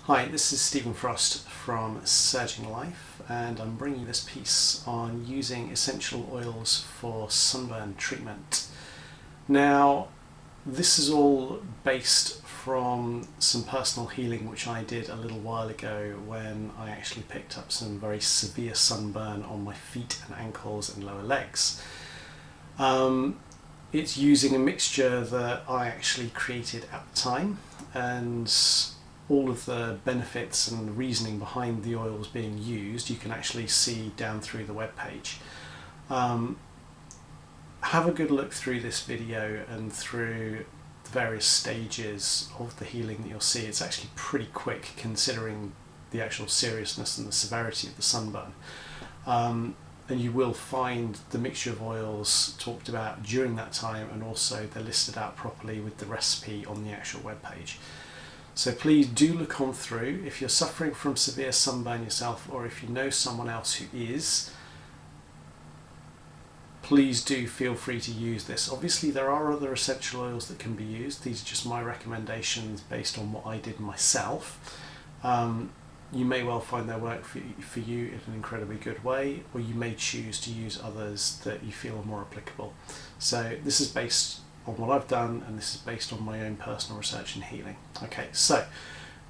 Hi, this is Stephen Frost from SurgingLife, and I'm bringing you this piece on using essential oils for sunburn treatment. Now, this is all based from some personal healing which I did a little while ago when I actually picked up some very severe sunburn on my feet and ankles and lower legs. It's using a mixture that I actually created at the time, and all of the benefits and reasoning behind the oils being used you can actually see down through the web page. Have a good look through this video and through the various stages of the healing that you'll see. It's actually pretty quick considering the actual seriousness and the severity of the sunburn. And you will find the mixture of oils talked about during that time, and also they're listed out properly with the recipe on the actual web page. So please do look on through. If you're suffering from severe sunburn yourself, or if you know someone else who is, please do feel free to use this. Obviously there are other essential oils that can be used. These are just my recommendations based on what I did myself. You may well find their work for you in an incredibly good way, or you may choose to use others that you feel are more applicable. So this is based on what I've done, and this is based on my own personal research and healing. Okay, so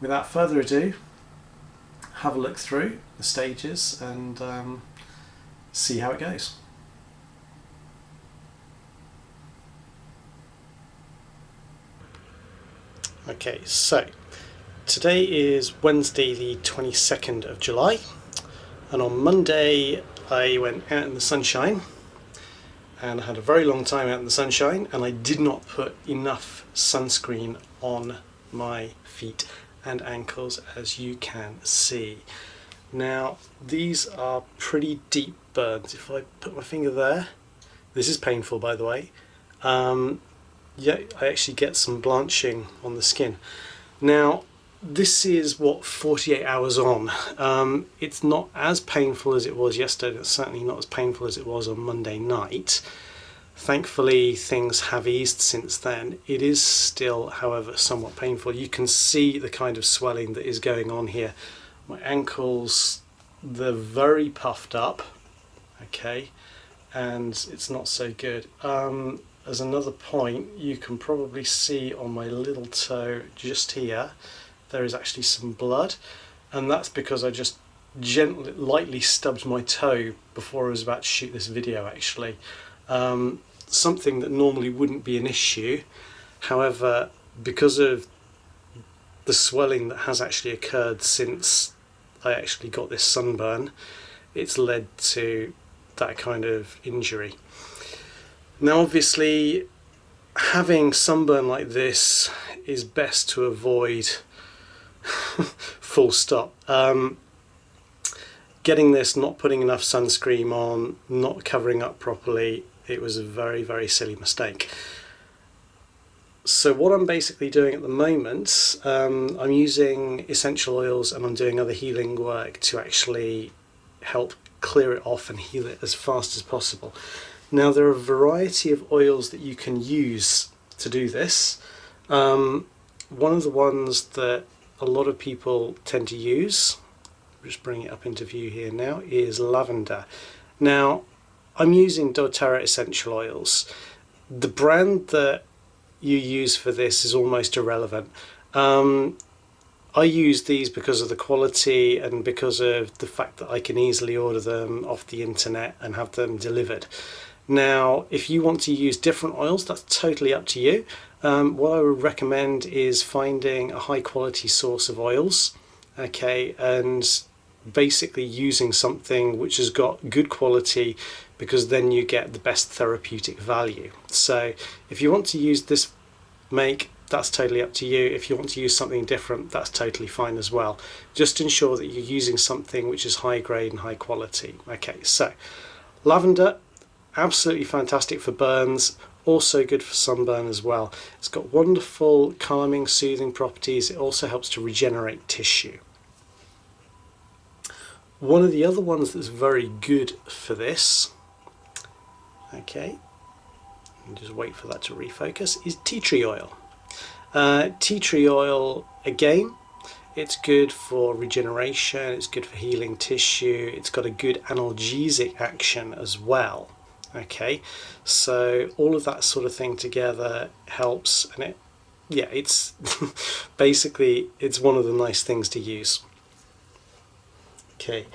without further ado, have a look through the stages and see how it goes. Okay, so today is Wednesday the 22nd of July, and on Monday I went out in the sunshine and I had a very long time out in the sunshine, and I did not put enough sunscreen on my feet and ankles, as you can see. Now these are pretty deep burns. If I put my finger there, this is painful by the way, yeah, I actually get some blanching on the skin. Now this is what, 48 hours on. It's not as painful as it was yesterday. It's certainly not as painful as it was on Monday night. Thankfully things have eased since then. It is still, however, somewhat painful. You can see the kind of swelling that is going on here. My ankles, they're very puffed up, okay, and it's not so good. As another point, you can probably see on my little toe just here there is actually some blood, and that's because I just gently, lightly stubbed my toe before I was about to shoot this video actually. Something that normally wouldn't be an issue, however, because of the swelling that has actually occurred since I actually got this sunburn, it's led to that kind of injury. Now obviously having sunburn like this is best to avoid, full stop. Getting this, not putting enough sunscreen on, not covering up properly, it was a very, very silly mistake. So what I'm basically doing at the moment, I'm using essential oils and I'm doing other healing work to actually help clear it off and heal it as fast as possible. Now there are a variety of oils that you can use to do this. One of the ones that a lot of people tend to use, just bring it up into view here now, is lavender. Now I'm using doTERRA essential oils. The brand that you use for this is almost irrelevant. I use these because of the quality and because of the fact that I can easily order them off the internet and have them delivered. Now if you want to use different oils, that's totally up to you. What I would recommend is finding a high quality source of oils, okay, and basically using something which has got good quality, because then you get the best therapeutic value. So if you want to use this make, that's totally up to you. If you want to use something different, that's totally fine as well. Just ensure that you're using something which is high grade and high quality. Okay, so lavender, absolutely fantastic for burns, also good for sunburn as well. It's got wonderful calming, soothing properties. It also helps to regenerate tissue. One of the other ones that's very good for this, okay, and just wait for that to refocus, is tea tree oil. Tea tree oil, again, it's good for regeneration, it's good for healing tissue, it's got a good analgesic action as well. Okay, so all of that sort of thing together helps, and it's basically it's one of the nice things to use. Okay,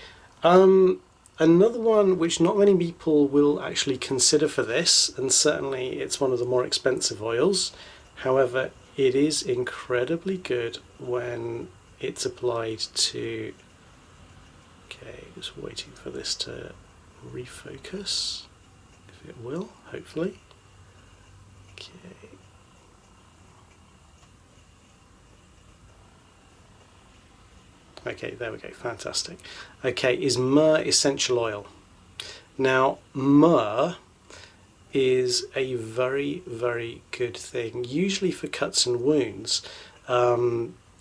another one which not many people will actually consider for this, and certainly it's one of the more expensive oils, however it is incredibly good when it's applied to, okay, just waiting for this to refocus, if it will, hopefully. Okay. Okay, there we go, fantastic. Okay, is myrrh essential oil. Now, myrrh is a very, very good thing, usually for cuts and wounds.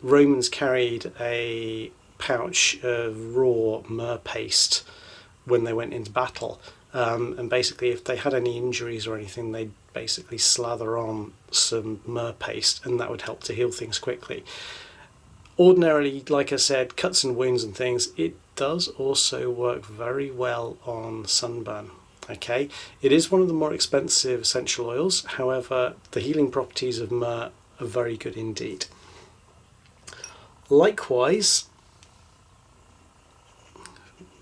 Romans carried a pouch of raw myrrh paste when they went into battle, and basically if they had any injuries or anything, they'd basically slather on some myrrh paste, and that would help to heal things quickly. Ordinarily, like I said, cuts and wounds and things, it does also work very well on sunburn. Okay, it is one of the more expensive essential oils, however the healing properties of myrrh are very good indeed. Likewise,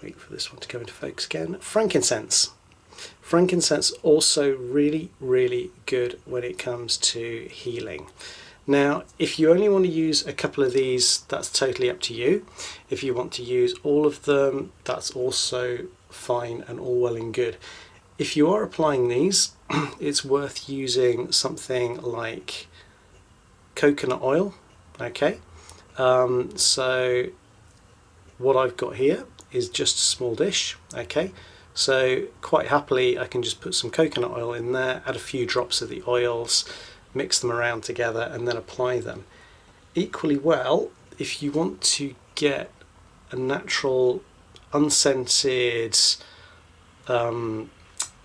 wait for this one to go into focus again, frankincense. Frankincense also really, really good when it comes to healing. Now, if you only want to use a couple of these, that's totally up to you. If you want to use all of them, that's also fine and all well and good. If you are applying these, it's worth using something like coconut oil. Okay, so what I've got here is just a small dish. Okay, so quite happily I can just put some coconut oil in there, add a few drops of the oils, mix them around together and then apply them. Equally well, if you want to get a natural unscented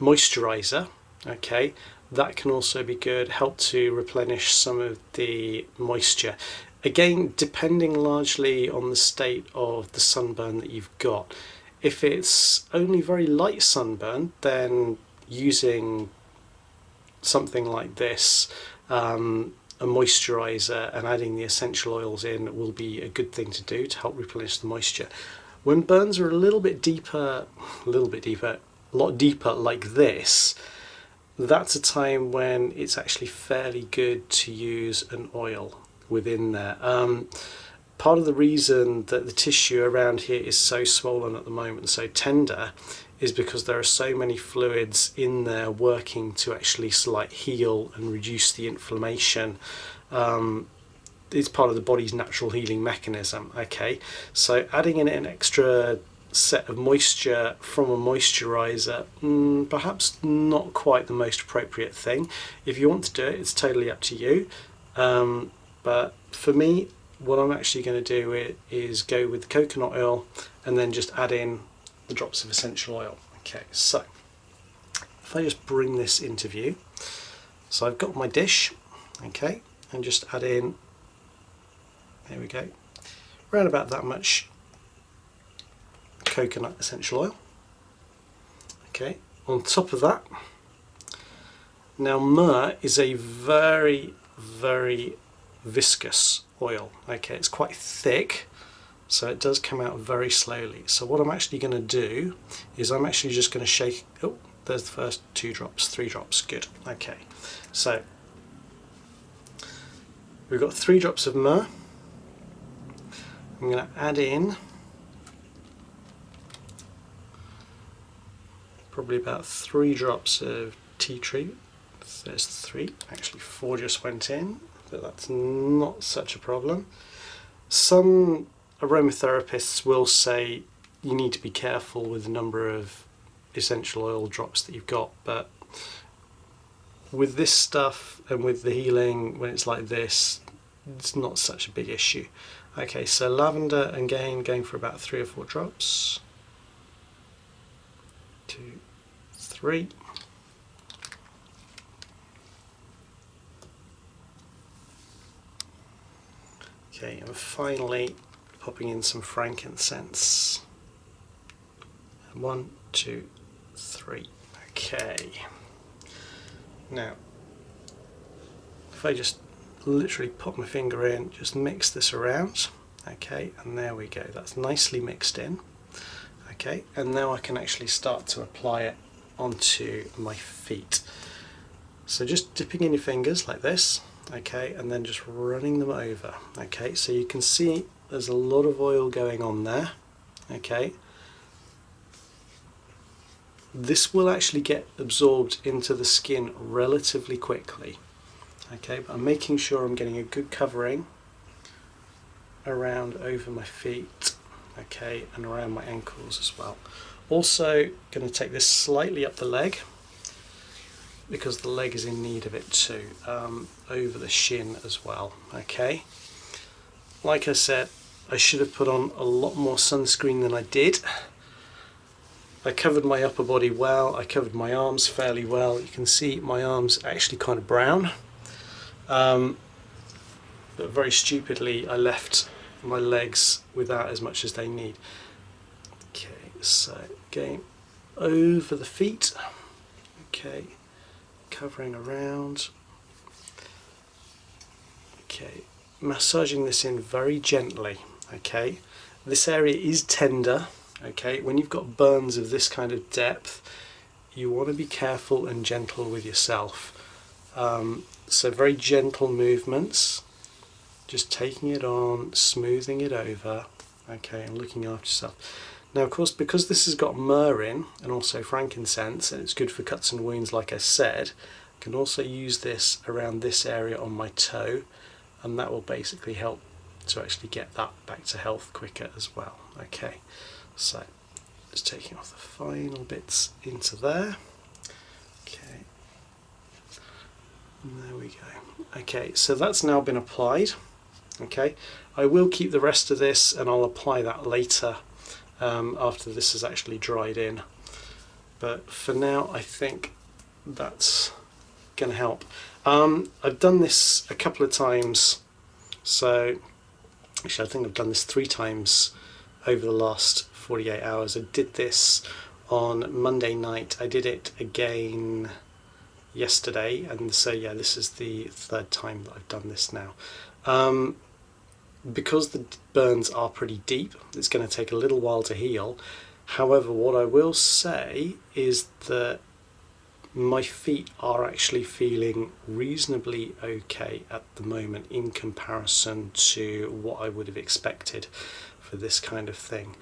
moisturizer, okay, that can also be good, help to replenish some of the moisture. Again, depending largely on the state of the sunburn that you've got. If it's only very light sunburn, then using something like this, a moisturizer, and adding the essential oils in will be a good thing to do to help replenish the moisture. When burns are a lot deeper like this, that's a time when it's actually fairly good to use an oil within there. Part of the reason that the tissue around here is so swollen at the moment, so tender, is because there are so many fluids in there working to actually heal and reduce the inflammation. It's part of the body's natural healing mechanism. Okay, so adding in an extra set of moisture from a moisturizer, perhaps not quite the most appropriate thing. If you want to do it, it's totally up to you. But for me, what I'm actually going to do is go with the coconut oil and then just add in the drops of essential oil. Okay, so if I just bring this into view, so I've got my dish, okay, and just add in, there we go, around about that much coconut essential oil. Okay, on top of that, now myrrh is a very, very viscous oil. Okay, it's quite thick, so it does come out very slowly. So what I'm actually going to do is I'm actually just going to shake. Oh, there's the first 2 drops, 3 drops, good. Okay, so we've got 3 drops of myrrh. I'm going to add in probably about 3 drops of tea tree. There's 3, actually 4 just went in, but that's not such a problem. Some aromatherapists will say you need to be careful with the number of essential oil drops that you've got, but with this stuff and with the healing, when it's like this, it's not such a big issue. Okay, so lavender, again, going for about 3 or 4 drops. 2, 3. Okay, and finally popping in some frankincense. 1, 2, 3. Okay. Now, if I just literally pop my finger in, just mix this around. Okay, and there we go. That's nicely mixed in. Okay, and now I can actually start to apply it onto my feet. So just dipping in your fingers like this, okay, and then just running them over. Okay, so you can see there's a lot of oil going on there. Okay, this will actually get absorbed into the skin relatively quickly. Okay, but I'm making sure I'm getting a good covering around over my feet, okay, and around my ankles as well. Also going to take this slightly up the leg, because the leg is in need of it too, over the shin as well. Okay, like I said, I should have put on a lot more sunscreen than I did. I covered my upper body well, I covered my arms fairly well. You can see my arms actually kind of brown, but very stupidly I left my legs without as much as they need. Okay, so going over the feet, okay, covering around, okay, massaging this in very gently. Okay, this area is tender. Okay, when you've got burns of this kind of depth, you want to be careful and gentle with yourself. So very gentle movements, just taking it on, smoothing it over, okay, and looking after yourself. Now, of course, because this has got myrrh in and also frankincense, and it's good for cuts and wounds, like I said, I can also use this around this area on my toe, and that will basically help to actually get that back to health quicker as well. Okay, so just taking off the final bits into there. Okay, and there we go. Okay, so that's now been applied. Okay, I will keep the rest of this and I'll apply that later after this has actually dried in. But for now, I think that's going to help. I've done this a couple of times, so actually I think I've done this 3 times over the last 48 hours. I did this on Monday night, I did it again yesterday, and so yeah, this is the 3rd time that I've done this now. Because the burns are pretty deep, it's going to take a little while to heal. However, what I will say is that my feet are actually feeling reasonably okay at the moment in comparison to what I would have expected for this kind of thing.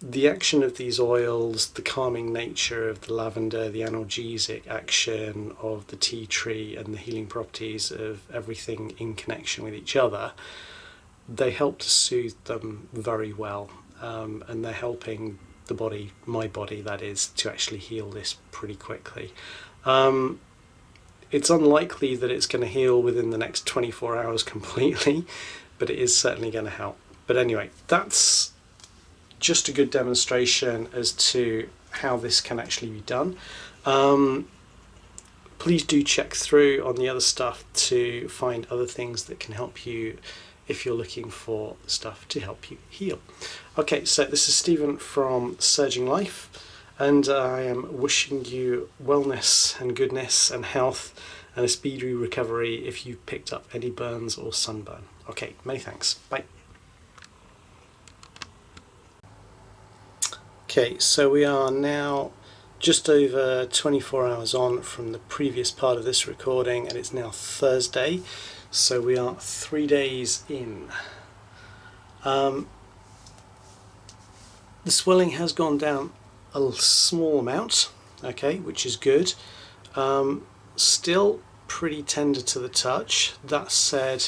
The action of these oils, the calming nature of the lavender, the analgesic action of the tea tree, and the healing properties of everything in connection with each other, they help to soothe them very well, and they're helping the body, my body that is, to actually heal this pretty quickly. It's unlikely that it's going to heal within the next 24 hours completely, but it is certainly going to help. But anyway, that's just a good demonstration as to how this can actually be done. Please do check through on the other stuff to find other things that can help you if you're looking for stuff to help you heal. Okay, so this is Stephen from SurgingLife, and I am wishing you wellness and goodness and health and a speedy recovery if you've picked up any burns or sunburn. Okay, many thanks. Bye. Okay, so we are now just over 24 hours on from the previous part of this recording, and it's now Thursday, so we are 3 days in. The swelling has gone down a small amount, okay, which is good. Still pretty tender to the touch. That said,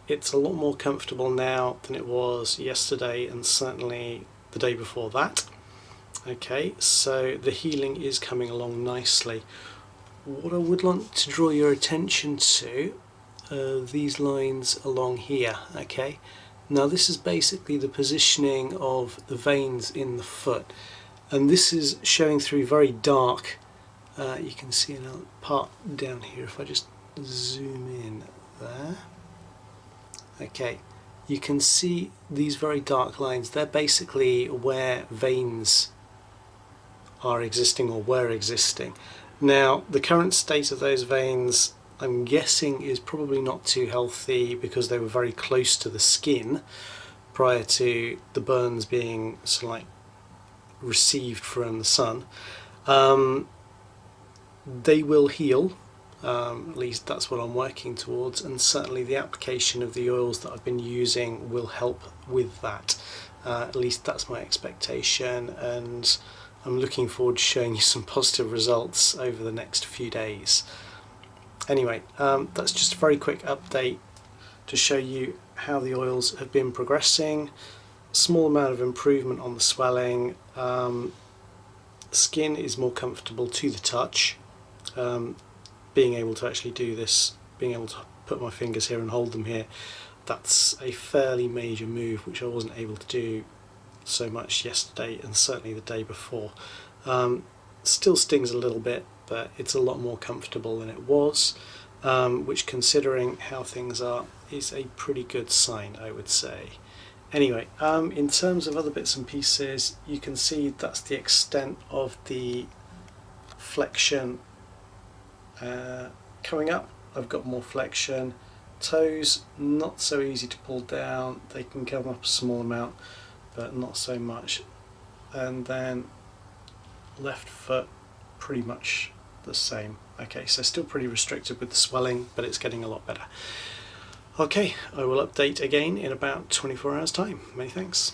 it's a lot more comfortable now than it was yesterday and certainly the day before that. Okay, so the healing is coming along nicely. What I would like to draw your attention to are these lines along here. Okay, now this is basically the positioning of the veins in the foot, and this is showing through very dark. You can see a part down here if I just zoom in there. Okay, you can see these very dark lines. They're basically where veins are existing or were existing. Now, the current state of those veins, I'm guessing, is probably not too healthy because they were very close to the skin prior to the burns being sort of like received from the sun. They will heal, at least that's what I'm working towards, and certainly the application of the oils that I've been using will help with that. At least that's my expectation, and I'm looking forward to showing you some positive results over the next few days. Anyway, that's just a very quick update to show you how the oils have been progressing. Small amount of improvement on the swelling. Skin is more comfortable to the touch. Being able to actually do this, being able to put my fingers here and hold them here, that's a fairly major move which I wasn't able to do so much yesterday and certainly the day before. Still stings a little bit, but it's a lot more comfortable than it was, which, considering how things are, is a pretty good sign, I would say. Anyway, in terms of other bits and pieces, you can see that's the extent of the flexion coming up. I've got more flexion. Toes, not so easy to pull down. They can come up a small amount, but not so much. And then left foot, pretty much the same. Okay, so still pretty restricted with the swelling, but it's getting a lot better. Okay, I will update again in about 24 hours time. Many thanks.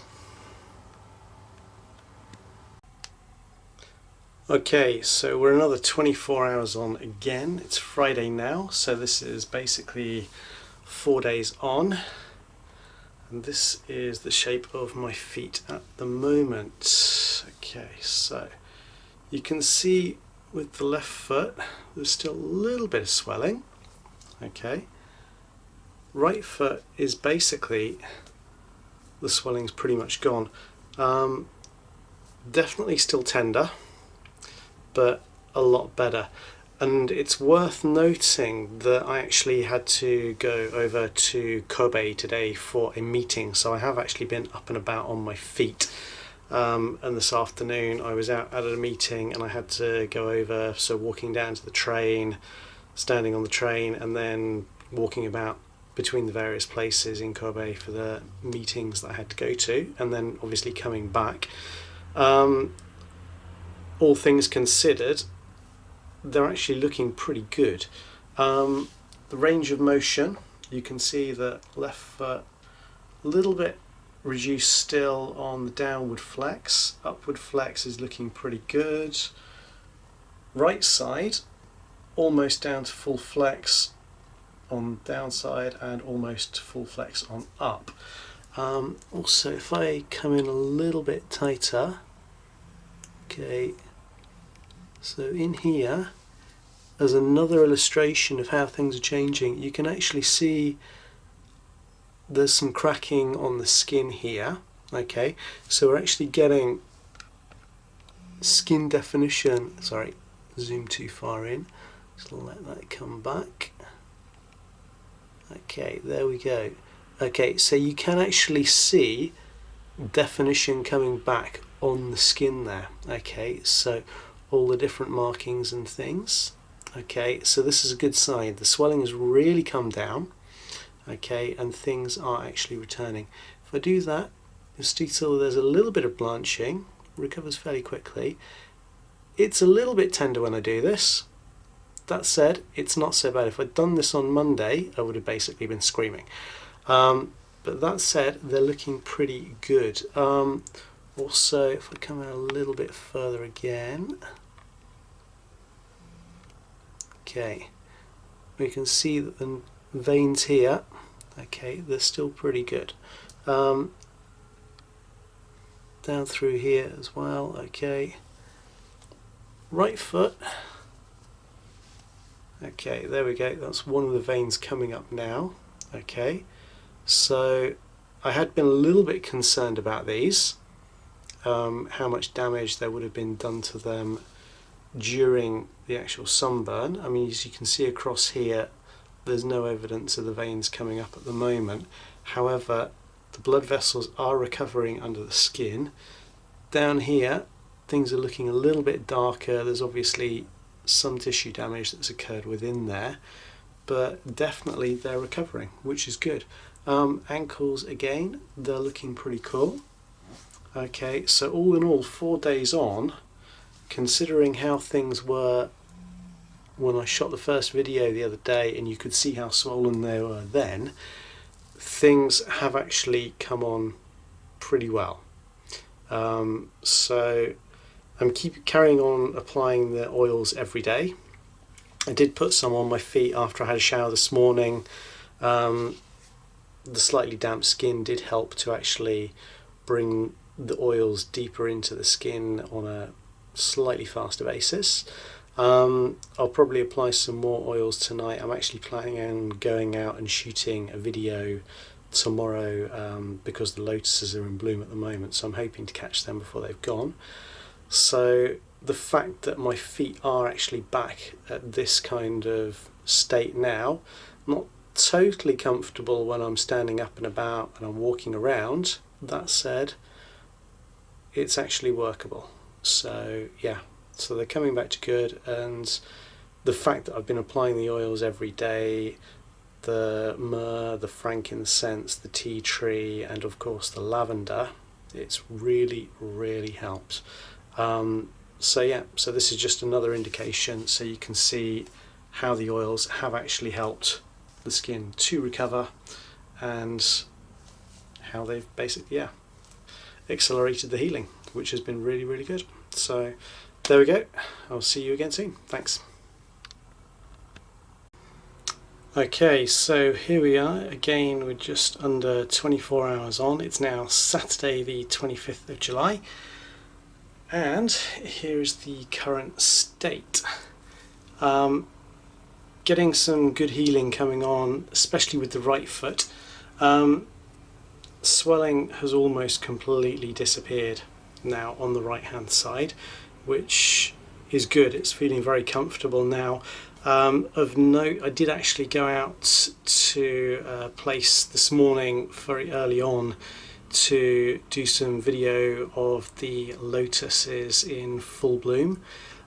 Okay, so we're another 24 hours on again. It's Friday now, so this is basically 4 days on. And this is the shape of my feet at the moment. Okay, so you can see with the left foot there's still a little bit of swelling. Okay, right foot is basically, the swelling's pretty much gone. Definitely still tender, but a lot better. And it's worth noting that I actually had to go over to Kobe today for a meeting, so I have actually been up and about on my feet. And this afternoon I was out at a meeting and I had to go over, so walking down to the train, standing on the train, and then walking about between the various places in Kobe for the meetings that I had to go to, and then obviously coming back. All things considered, they're actually looking pretty good. The range of motion, you can see that left foot a little bit reduced still on the downward flex. Upward flex is looking pretty good. Right side almost down to full flex on downside and almost full flex on up. Also, if I come in a little bit tighter, okay, so in here, as another illustration of how things are changing, you can actually see there's some cracking on the skin here. Okay, so we're actually getting skin definition. Sorry, zoom too far in. Just let that come back. Okay, there we go. Okay, so you can actually see definition coming back on the skin there. Okay, so all the different markings and things. Okay, so this is a good sign. The swelling has really come down. Okay, and things are actually returning. If I do that, you'll see there's a little bit of blanching, recovers fairly quickly. It's a little bit tender when I do this. That said, it's not so bad. If I'd done this on Monday, I would have basically been screaming. But that said, they're looking pretty good. Also, if I come out a little bit further again, okay, we can see that the veins here, okay, they're still pretty good. Down through here as well, okay. Right foot, okay, there we go, that's one of the veins coming up now. Okay, so I had been a little bit concerned about these, how much damage there would have been done to them during the actual sunburn. I mean, as you can see across here, there's no evidence of the veins coming up at the moment. However, the blood vessels are recovering under the skin. Down here, things are looking a little bit darker. There's obviously some tissue damage that's occurred within there, but definitely they're recovering, which is good. Ankles, again, they're looking pretty cool. Okay, so all in all, 4 days on, considering how things were when I shot the first video the other day, and you could see how swollen they were then, things have actually come on pretty well. So I'm carrying on applying the oils every day. I did put some on my feet after I had a shower this morning. The slightly damp skin did help to actually bring the oils deeper into the skin on a slightly faster basis. I'll probably apply some more oils tonight. I'm actually planning on going out and shooting a video tomorrow because the lotuses are in bloom at the moment, so I'm hoping to catch them before they've gone. So the fact that my feet are actually back at this kind of state now, not totally comfortable when I'm standing up and about and I'm walking around. That said, it's actually workable. So yeah, so they're coming back to good, and the fact that I've been applying the oils every day, the myrrh, the frankincense, the tea tree, and of course the lavender, it's really helped. So yeah, so this is just another indication, so you can see how the oils have actually helped the skin to recover, and how they've basically accelerated the healing, which has been really good. So there we go. I'll see you again soon. Thanks. Okay, so here we are again. We're just under 24 hours on. It's now Saturday the 25th of July, and here is the current state. Getting some good healing coming on, especially with the right foot. Swelling has almost completely disappeared now on the right hand side, which is good. It's feeling very comfortable now. Of note, I did actually go out to a place this morning very early on to do some video of the lotuses in full bloom,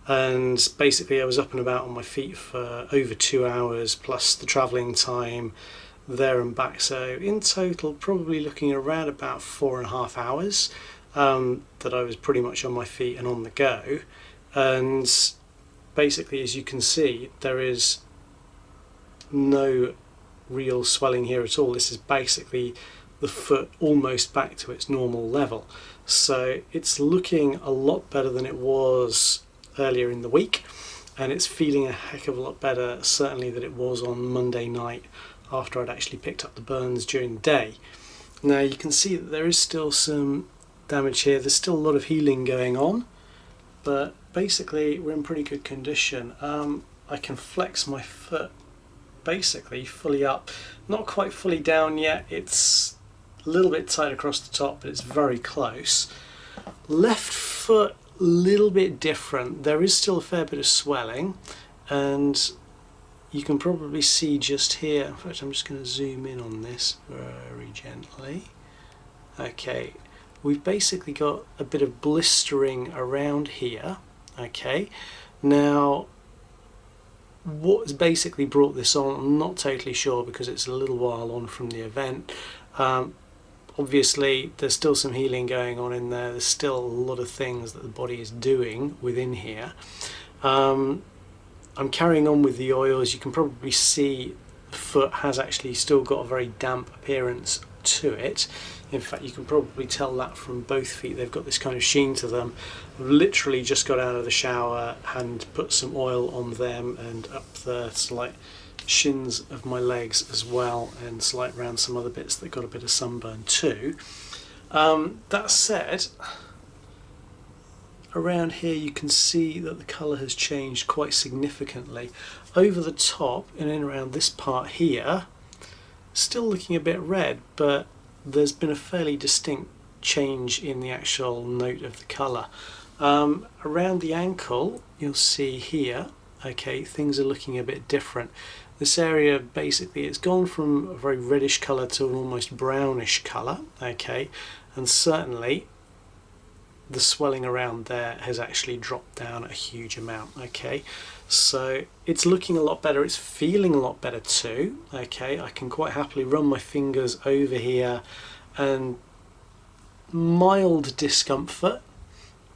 and basically I was up and about on my feet for over 2 hours plus the travelling time there and back, so in total probably looking around about 4.5 hours that I was pretty much on my feet and on the go. And basically, as you can see, there is no real swelling here at all. This is basically the foot almost back to its normal level, so it's looking a lot better than it was earlier in the week, and it's feeling a heck of a lot better certainly than it was on Monday night after I'd actually picked up the burns during the day. Now you can see that there is still some damage here. There's still a lot of healing going on, but basically we're in pretty good condition. I can flex my foot basically fully up, not quite fully down yet. It's a little bit tight across the top, but it's very close. Left foot a little bit different. There is still a fair bit of swelling, and you can probably see just here, in fact I'm just going to zoom in on this very gently. Okay, we've basically got a bit of blistering around here. Okay, now what's basically brought this on, I'm not totally sure because it's a little while on from the event. Obviously there's still some healing going on in there. There's still a lot of things that the body is doing within here. I'm carrying on with the oils. You can probably see the foot has actually still got a very damp appearance to it. In fact, you can probably tell that from both feet. They've got this kind of sheen to them. I've literally just got out of the shower and put some oil on them and up the slight shins of my legs as well, and slight around some other bits that got a bit of sunburn too. That said, around here you can see that the colour has changed quite significantly. Over the top and in around this part here, still looking a bit red, but there's been a fairly distinct change in the actual note of the colour. Around the ankle you'll see here, okay, things are looking a bit different. This area basically, it's gone from a very reddish colour to an almost brownish colour, okay, and certainly the swelling around there has actually dropped down a huge amount, okay. So it's looking a lot better, it's feeling a lot better too, okay. I can quite happily run my fingers over here and mild discomfort,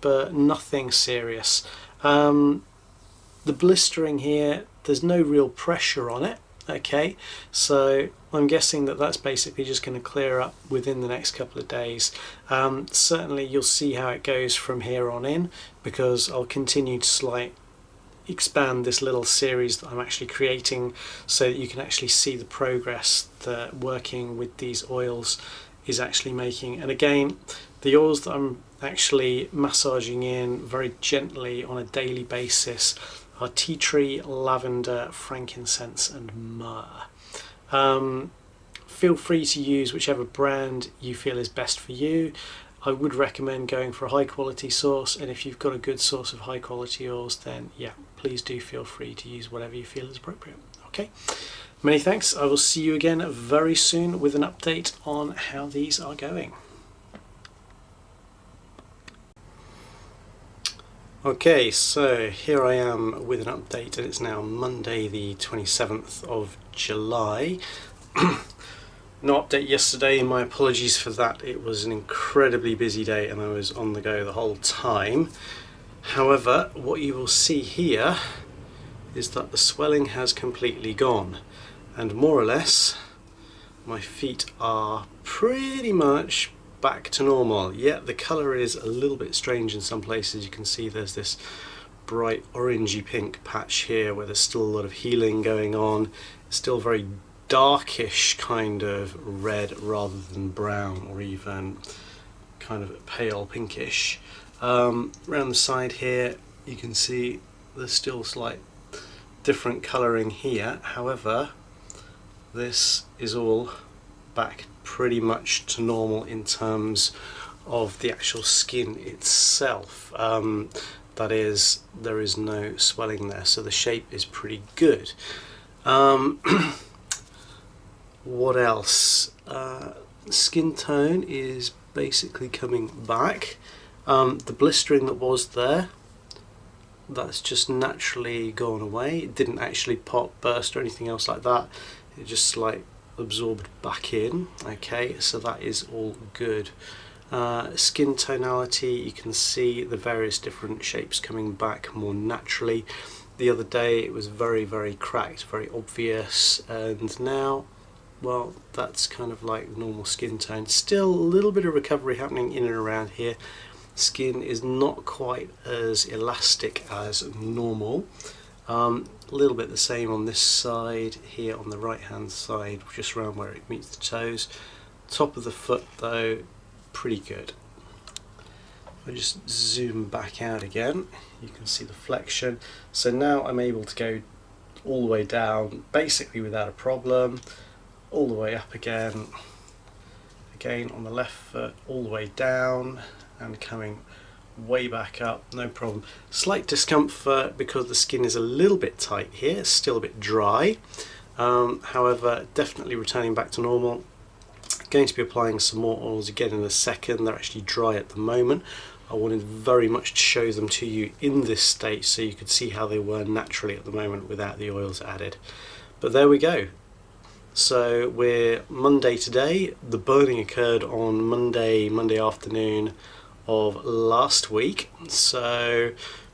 but nothing serious. The blistering here, there's no real pressure on it, okay, so I'm guessing that that's basically just going to clear up within the next couple of days. Certainly you'll see how it goes from here on in, because I'll continue to expand this little series that I'm actually creating so that you can actually see the progress that working with these oils is actually making. And again, the oils that I'm actually massaging in very gently on a daily basis are tea tree, lavender, frankincense and myrrh. Feel free to use whichever brand you feel is best for you. I would recommend going for a high quality source, and if you've got a good source of high quality oils, then yeah, please do feel free to use whatever you feel is appropriate. Okay, many thanks. I will see you again very soon with an update on how these are going. Okay, so here I am with an update, and it's now Monday the 27th of July. No update yesterday, my apologies for that. It was an incredibly busy day and I was on the go the whole time. However, what you will see here is that the swelling has completely gone, and more or less my feet are pretty much back to normal. Yeah, the colour is a little bit strange in some places. You can see there's this bright orangey pink patch here where there's still a lot of healing going on. It's still very darkish kind of red rather than brown, or even kind of pale pinkish. Around the side here you can see there's still slight different colouring here. However, this is all back pretty much to normal in terms of the actual skin itself. That is, there is no swelling there, so the shape is pretty good. What else? Skin tone is basically coming back. The blistering that was there, that's just naturally gone away. It didn't actually pop, burst or anything else like that. It just absorbed back in. Okay, so that is all good. Skin tonality, you can see the various different shapes coming back more naturally. The other day it was very, very cracked, very obvious, and now, well, that's kind of like normal skin tone. Still a little bit of recovery happening in and around here. Skin is not quite as elastic as normal. A little bit the same on this side here, on the right hand side, just around where it meets the toes. Top of the foot though, pretty good. If I just zoom back out again, you can see the flexion. So now I'm able to go all the way down basically without a problem, all the way up again on the left foot, all the way down and coming way back up, no problem. Slight discomfort because the skin is a little bit tight here, it's still a bit dry. However, definitely returning back to normal. Going to be applying some more oils again in a second. They're actually dry at the moment. I wanted very much to show them to you in this state so you could see how they were naturally at the moment without the oils added. But there we go. So we're Monday today. The burning occurred on Monday afternoon of last week. So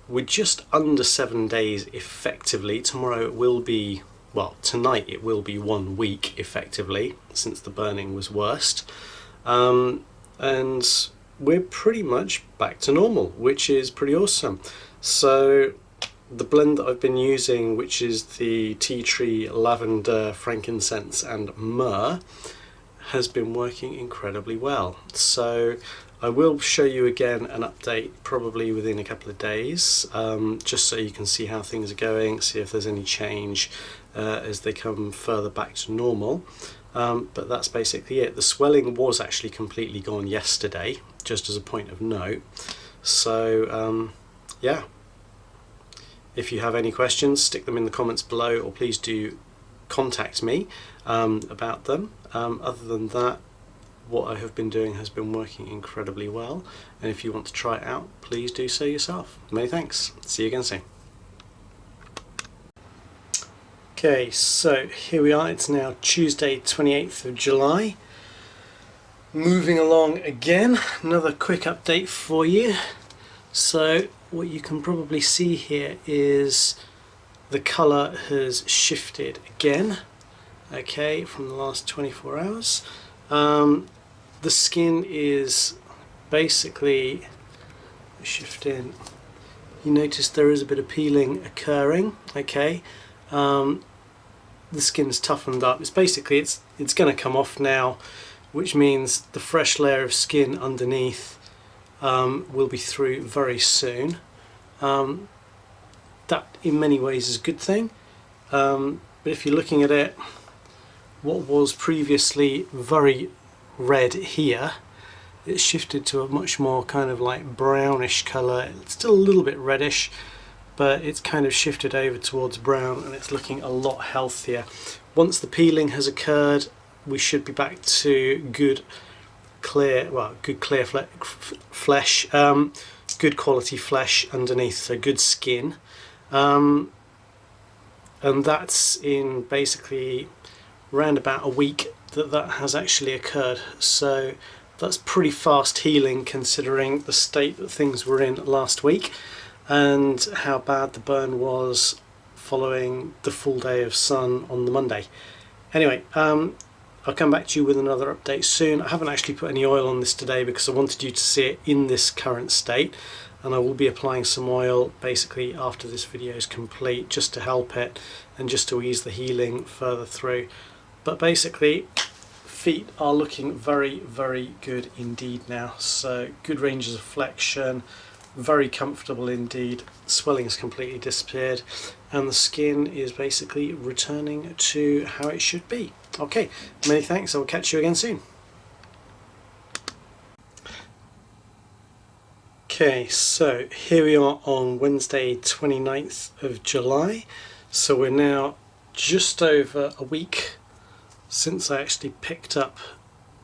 we're just under 7 days effectively. Tomorrow it will be, well, tonight it will be 1 week effectively since the burning was worst. And we're pretty much back to normal, which is pretty awesome. So the blend that I've been using, which is the tea tree, lavender, frankincense and myrrh, has been working incredibly well. So I will show you again an update probably within a couple of days, just so you can see how things are going, see if there's any change as they come further back to normal. But that's basically it. The swelling was actually completely gone yesterday, just as a point of note. So yeah, if you have any questions, stick them in the comments below, or please do contact me about them. Other than that, what I have been doing has been working incredibly well, and if you want to try it out, please do so yourself. Many thanks. See you again soon. Okay, so here we are. It's now Tuesday 28th of July. Moving along again, another quick update for you. So what you can probably see here is the colour has shifted again, okay, from the last 24 hours. The skin is basically shifting. You notice there is a bit of peeling occurring, okay. The skin's toughened up. It's basically it's going to come off now, which means the fresh layer of skin underneath will be through very soon. That in many ways is a good thing, but if you're looking at it, what was previously very red here, it's shifted to a much more kind of like brownish colour. It's still a little bit reddish, but it's kind of shifted over towards brown, and it's looking a lot healthier. Once the peeling has occurred, we should be back to good clear flesh, good quality flesh underneath, so good skin, and that's in basically around about a week that has actually occurred. So that's pretty fast healing considering the state that things were in last week and how bad the burn was following the full day of sun on the Monday. Anyway, I'll come back to you with another update soon. I haven't actually put any oil on this today because I wanted you to see it in this current state, and I will be applying some oil basically after this video is complete, just to help it and just to ease the healing further through. But basically, feet are looking very, very good indeed now. So good ranges of flexion, very comfortable indeed. Swelling has completely disappeared, and the skin is basically returning to how it should be. Okay, many thanks. I will catch you again soon. Okay, so here we are on Wednesday 29th of July. So we're now just over a week since I actually picked up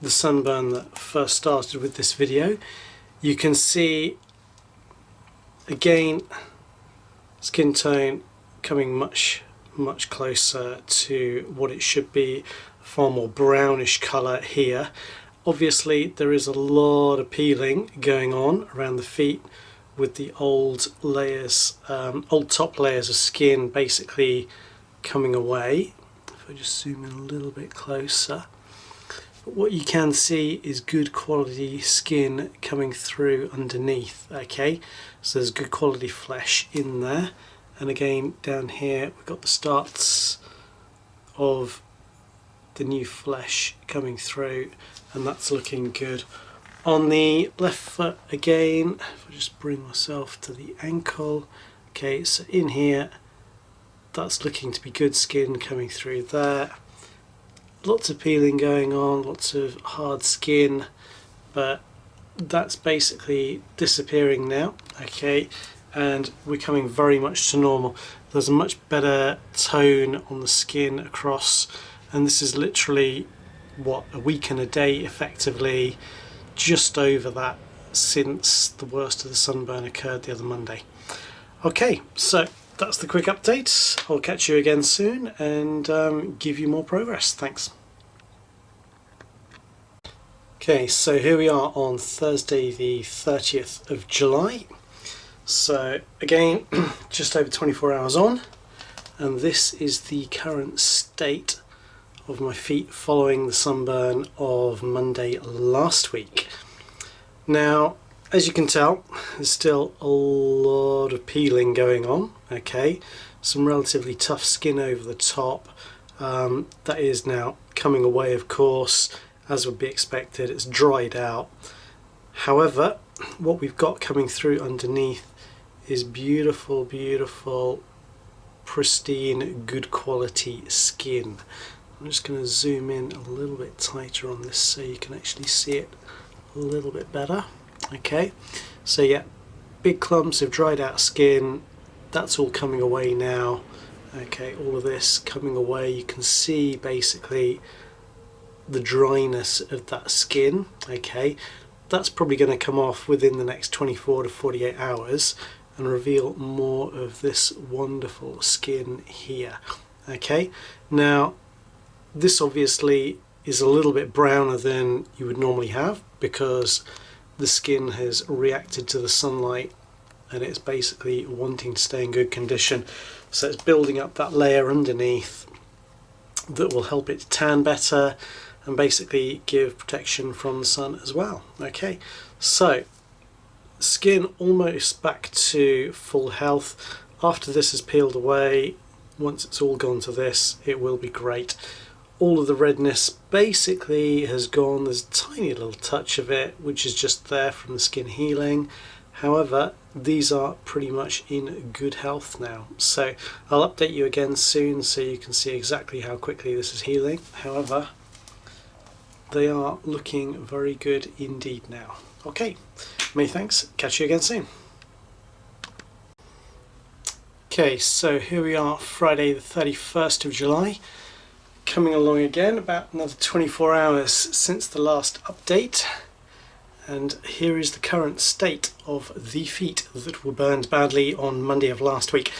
the sunburn that first started with this video. You can see again skin tone coming much closer to what it should be, far more brownish colour here. Obviously there is a lot of peeling going on around the feet with the old layers, old top layers of skin basically coming away. If I just zoom in a little bit closer, but what you can see is good quality skin coming through underneath, okay, so there's good quality flesh in there. And again down here we've got the starts of the new flesh coming through, and that's looking good. On the left foot again, if I just bring myself to the ankle, okay, so in here that's looking to be good skin coming through there. Lots of peeling going on, lots of hard skin, but that's basically disappearing now, okay, and we're coming very much to normal. There's a much better tone on the skin across, and this is literally what, a week and a day effectively, just over that since the worst of the sunburn occurred the other Monday. Okay, so that's the quick update. I'll catch you again soon and give you more progress. Thanks. Okay, so here we are on Thursday the 30th of July. So again, just over 24 hours on, and this is the current state of my feet following the sunburn of Monday last week. Now, as you can tell, there's still a lot of peeling going on, okay, some relatively tough skin over the top. That is now coming away, of course, as would be expected. It's dried out. However, what we've got coming through underneath is beautiful, beautiful, pristine, good quality skin. I'm just going to zoom in a little bit tighter on this so you can actually see it a little bit better. Okay, so yeah, big clumps of dried out skin, that's all coming away now, Okay, all of this coming away. You can see basically the dryness of that skin. Okay, that's probably going to come off within the next 24 to 48 hours and reveal more of this wonderful skin here. Okay, now this obviously is a little bit browner than you would normally have because the skin has reacted to the sunlight and it's basically wanting to stay in good condition. So it's building up that layer underneath that will help it tan better and basically give protection from the sun as well. Okay, so skin almost back to full health. After this is peeled away, once it's all gone to this, it will be great. All of the redness basically has gone. There's a tiny little touch of it which is just there from the skin healing. However, these are pretty much in good health now. So I'll update you again soon so you can see exactly how quickly this is healing. However, they are looking very good indeed now. Okay, many thanks. Catch you again soon. Okay, so here we are, Friday the 31st of July. Coming along again, about another 24 hours since the last update. And here is the current state of the feet that were burned badly on Monday of last week.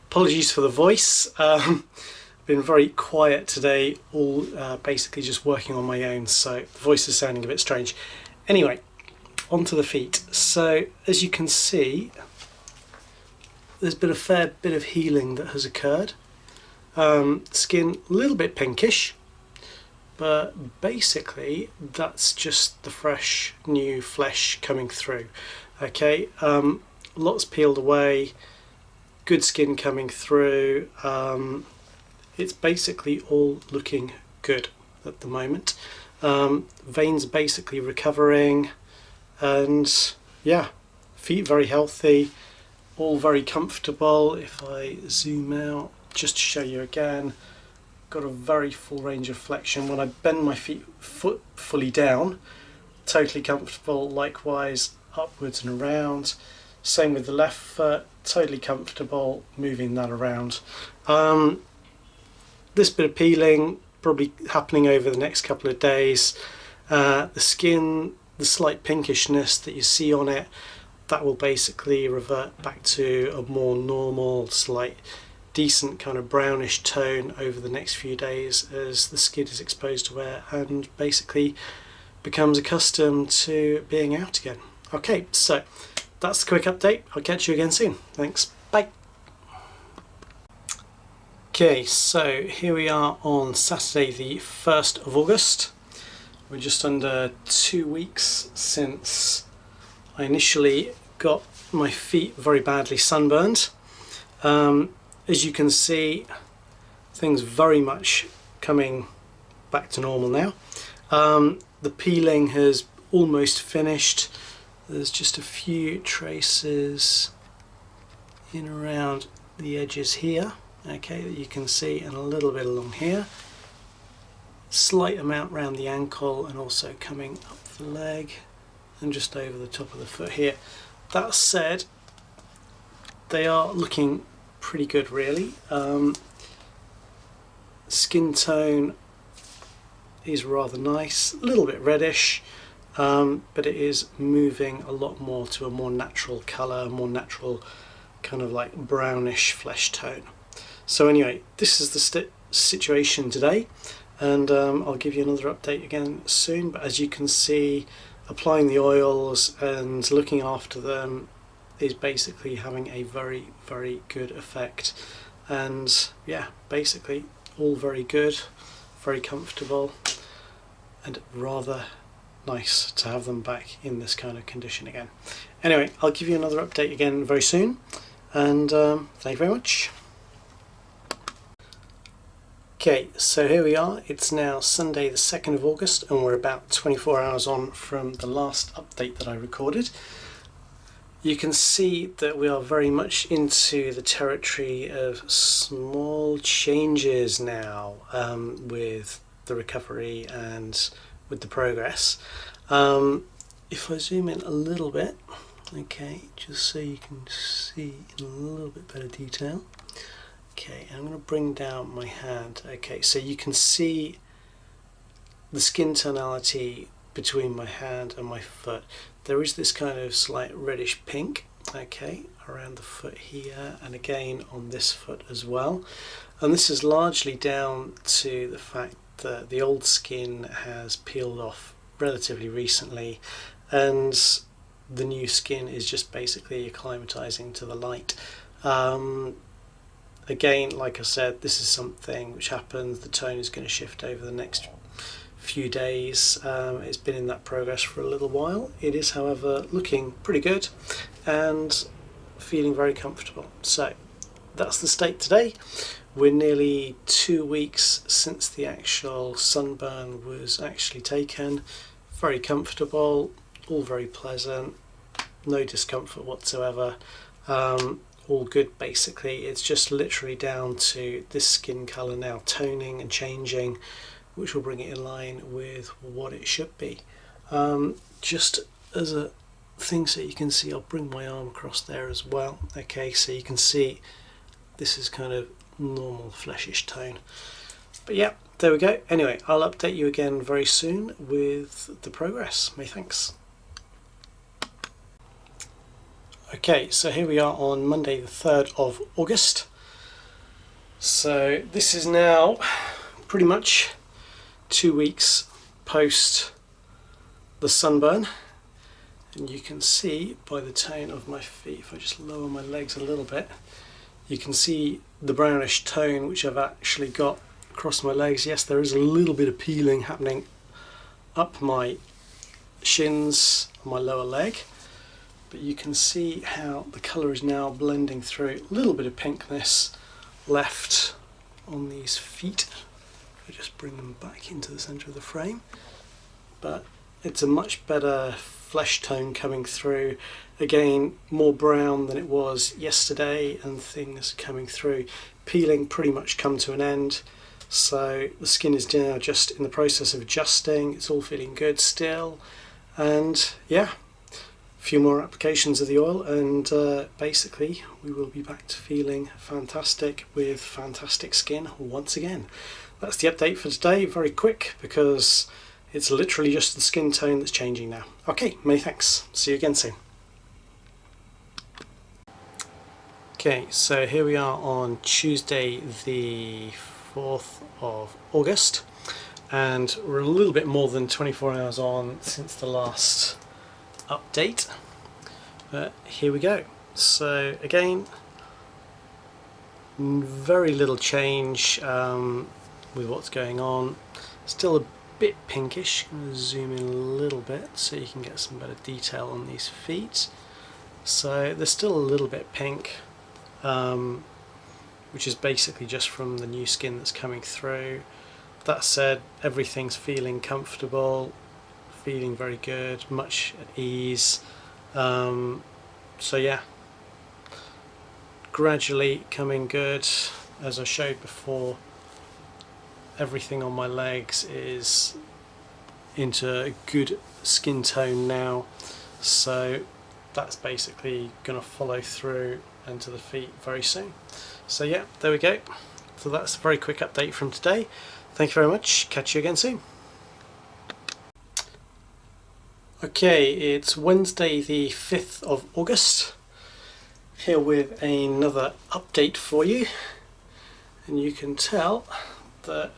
Apologies for the voice. Been very quiet today, all basically just working on my own, so the voice is sounding a bit strange. Anyway, onto the feet. So as you can see, there's been a fair bit of healing that has occurred. Skin a little bit pinkish, but basically that's just the fresh new flesh coming through. Okay, lots peeled away, good skin coming through. It's basically all looking good at the moment. Veins basically recovering, and yeah, feet very healthy, all very comfortable. If I zoom out just to show you again, got a very full range of flexion. When I bend my foot fully down, totally comfortable. Likewise upwards and around. Same with the left foot, totally comfortable moving that around. This bit of peeling probably happening over the next couple of days. The skin, the slight pinkishness that you see on it, that will basically revert back to a more normal, slight decent kind of brownish tone over the next few days as the skin is exposed to air and basically becomes accustomed to being out again. Okay, so that's the quick update. I'll catch you again soon. Thanks, bye. Okay, so here we are on Saturday the 1st of August. We're just under 2 weeks since I initially got my feet very badly sunburned. As you can see, things very much coming back to normal now. The peeling has almost finished. There's just a few traces in around the edges here, okay, that you can see, and a little bit along here. Slight amount around the ankle and also coming up the leg and just over the top of the foot here. That said, they are looking pretty good really. Skin tone is rather nice, a little bit reddish, but it is moving a lot more to a more natural colour, more natural kind of like brownish flesh tone. So anyway, this is the situation today, and I'll give you another update again soon. But as you can see, applying the oils and looking after them is basically having a very, very good effect. And yeah, basically all very good, very comfortable, and rather nice to have them back in this kind of condition again. Anyway, I'll give you another update again very soon, and thank you very much. Okay, so here we are. It's now Sunday the 2nd of August, and we're about 24 hours on from the last update that I recorded. You can see that we are very much into the territory of small changes now, with the recovery and with the progress. If I zoom in a little bit, okay, just so you can see in a little bit better detail. Okay, I'm going to bring down my hand. Okay, so you can see the skin tonality between my hand and my foot. There is this kind of slight reddish pink, okay, around the foot here, and again on this foot as well. And this is largely down to the fact that the old skin has peeled off relatively recently, and the new skin is just basically acclimatizing to the light. Again, like I said, this is something which happens. The tone is going to shift over the next few days. It's been in that progress for a little while. It is, however, looking pretty good and feeling very comfortable. So that's the state today. We're nearly 2 weeks since the actual sunburn was actually taken. Very comfortable, all very pleasant, no discomfort whatsoever. All good basically. It's just literally down to this skin colour now toning and changing, which will bring it in line with what it should be. Just as a thing so you can see, I'll bring my arm across there as well. Okay, so you can see this is kind of normal fleshish tone. But yeah, there we go. Anyway, I'll update you again very soon with the progress. Many thanks. Okay, so here we are on Monday the 3rd of August. So this is now pretty much 2 weeks post the sunburn, and you can see by the tone of my feet, if I just lower my legs a little bit, you can see the brownish tone which I've actually got across my legs. Yes, there is a little bit of peeling happening up my shins and my lower leg, but you can see how the colour is now blending through. A little bit of pinkness left on these feet. I just bring them back into the centre of the frame, but it's a much better flesh tone coming through. Again, more brown than it was yesterday, and things coming through. Peeling pretty much come to an end, so the skin is now just in the process of adjusting. It's all feeling good still, and yeah, a few more applications of the oil, and basically we will be back to feeling fantastic with fantastic skin once again. That's the update for today. Very quick because it's literally just the skin tone that's changing now. Okay, many thanks. See you again soon. Okay, so here we are on Tuesday the 4th of August, and we're a little bit more than 24 hours on since the last update. But here we go. So again, very little change with what's going on. Still a bit pinkish. I'm going to zoom in a little bit so you can get some better detail on these feet. So they're still a little bit pink, which is basically just from the new skin that's coming through. That said, everything's feeling comfortable, feeling very good, much at ease. So yeah, gradually coming good. As I showed before, everything on my legs is into a good skin tone now, so that's basically going to follow through into the feet very soon. So yeah, there we go. So that's a very quick update from today. Thank you very much. Catch you again soon. Okay, it's Wednesday the 5th of August, here with another update for you, and you can tell that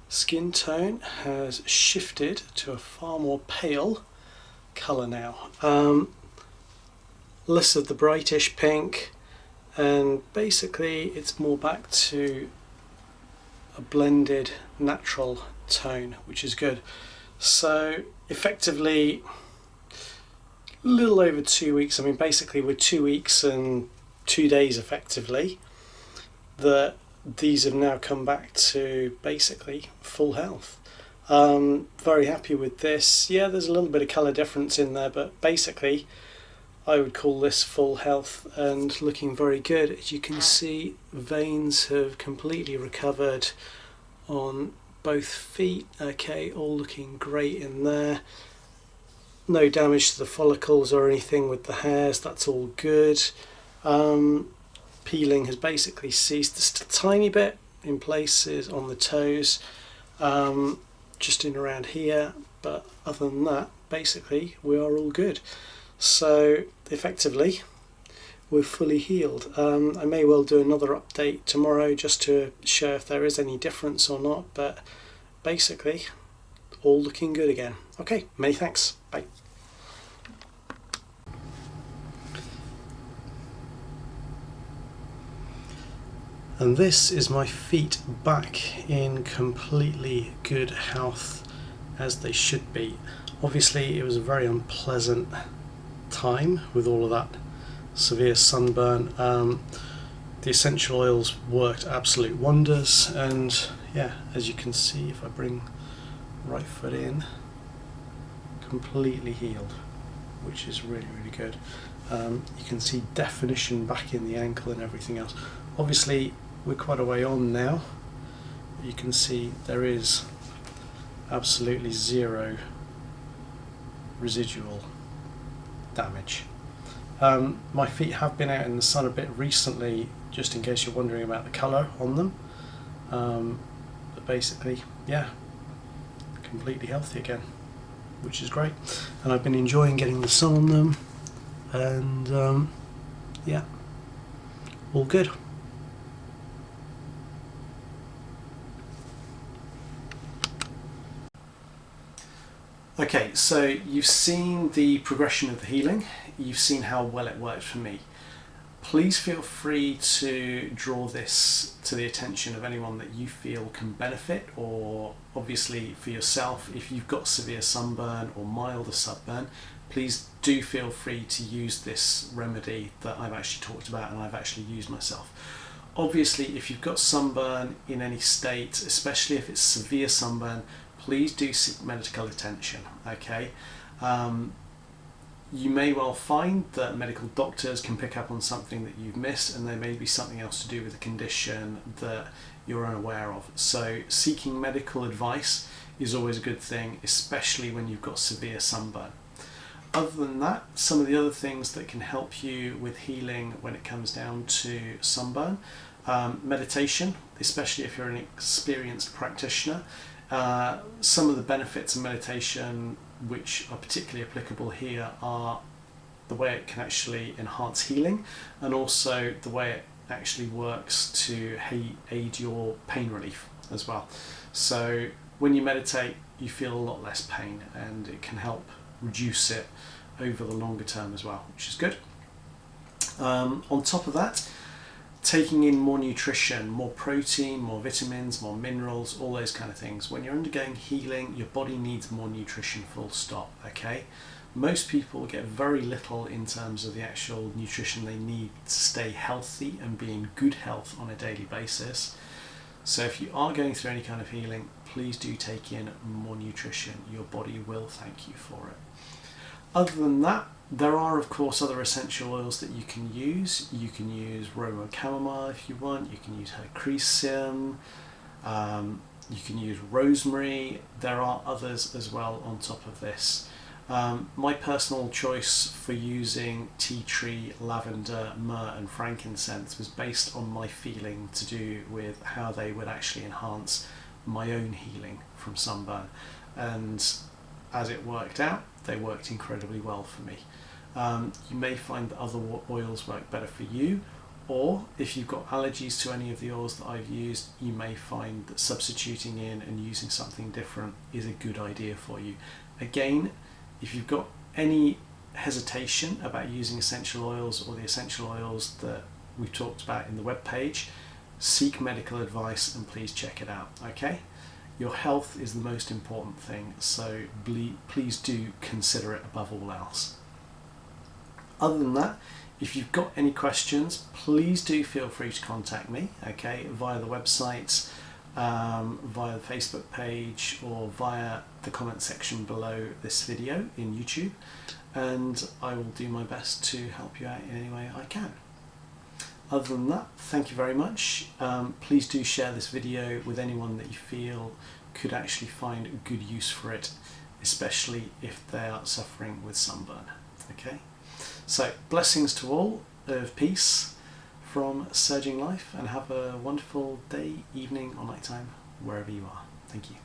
skin tone has shifted to a far more pale colour now. Less of the brightish pink, and basically it's more back to a blended natural tone, which is good. So effectively a little over 2 weeks, I mean basically we're 2 weeks and 2 days effectively, that these have now come back to basically full health. Very happy with this. Yeah, there's a little bit of colour difference in there, but basically I would call this full health and looking very good. As you can see, veins have completely recovered on both feet. Okay, all looking great in there. No damage to the follicles or anything with the hairs, that's all good. peeling has basically ceased. Just a tiny bit in places on the toes, just in around here, but other than that, basically we are all good. So effectively we're fully healed. I may well do another update tomorrow just to show if there is any difference or not, but basically all looking good again. Okay, many thanks. Bye. And this is my feet back in completely good health as they should be. Obviously it was a very unpleasant time with all of that severe sunburn. The essential oils worked absolute wonders, and yeah, as you can see, if I bring right foot in, completely healed, which is really good. You can see definition back in the ankle and everything else. Obviously we're quite a way on now. You can see there is absolutely zero residual damage. My feet have been out in the sun a bit recently, just in case you're wondering about the colour on them, but basically, yeah, completely healthy again, which is great. And I've been enjoying getting the sun on them, and yeah, all good. Okay, so you've seen the progression of the healing, you've seen how well it worked for me. Please feel free to draw this to the attention of anyone that you feel can benefit, or obviously for yourself, if you've got severe sunburn or milder sunburn, please do feel free to use this remedy that I've actually talked about and I've actually used myself. Obviously, if you've got sunburn in any state, especially if it's severe sunburn, please do seek medical attention, okay? You may well find that medical doctors can pick up on something that you've missed, and there may be something else to do with the condition that you're unaware of. So seeking medical advice is always a good thing, especially when you've got severe sunburn. Other than that, some of the other things that can help you with healing when it comes down to sunburn, meditation, especially if you're an experienced practitioner. Some of the benefits of meditation which are particularly applicable here are the way it can actually enhance healing, and also the way it actually works to aid your pain relief as well. So when you meditate, you feel a lot less pain, and it can help reduce it over the longer term as well, which is good. On top of that, taking in more nutrition, more protein, more vitamins, more minerals, all those kind of things. When you're undergoing healing, your body needs more nutrition, full stop, okay? Most people get very little in terms of the actual nutrition they need to stay healthy and be in good health on a daily basis. So if you are going through any kind of healing, please do take in more nutrition. Your body will thank you for it. Other than that, there are of course other essential oils that you can use. You can use Roman chamomile if you want, you can use Helichrysum, you can use rosemary. There are others as well on top of this. My personal choice for using tea tree, lavender, myrrh and frankincense was based on my feeling to do with how they would actually enhance my own healing from sunburn, and as it worked out, they worked incredibly well for me. You may find that other oils work better for you, or if you've got allergies to any of the oils that I've used, you may find that substituting in and using something different is a good idea for you. Again, if you've got any hesitation about using essential oils or the essential oils that we've talked about in the webpage, seek medical advice and please check it out, okay? Your health is the most important thing, so please do consider it above all else. Other than that, if you've got any questions, please do feel free to contact me, okay, via the website, via the Facebook page, or via the comment section below this video in YouTube, and I will do my best to help you out in any way I can. Other than that, thank you very much. Please do share this video with anyone that you feel could actually find good use for it, especially if they are suffering with sunburn. Okay? So, blessings to all of peace from SurgingLife, and have a wonderful day, evening or nighttime, wherever you are. Thank you.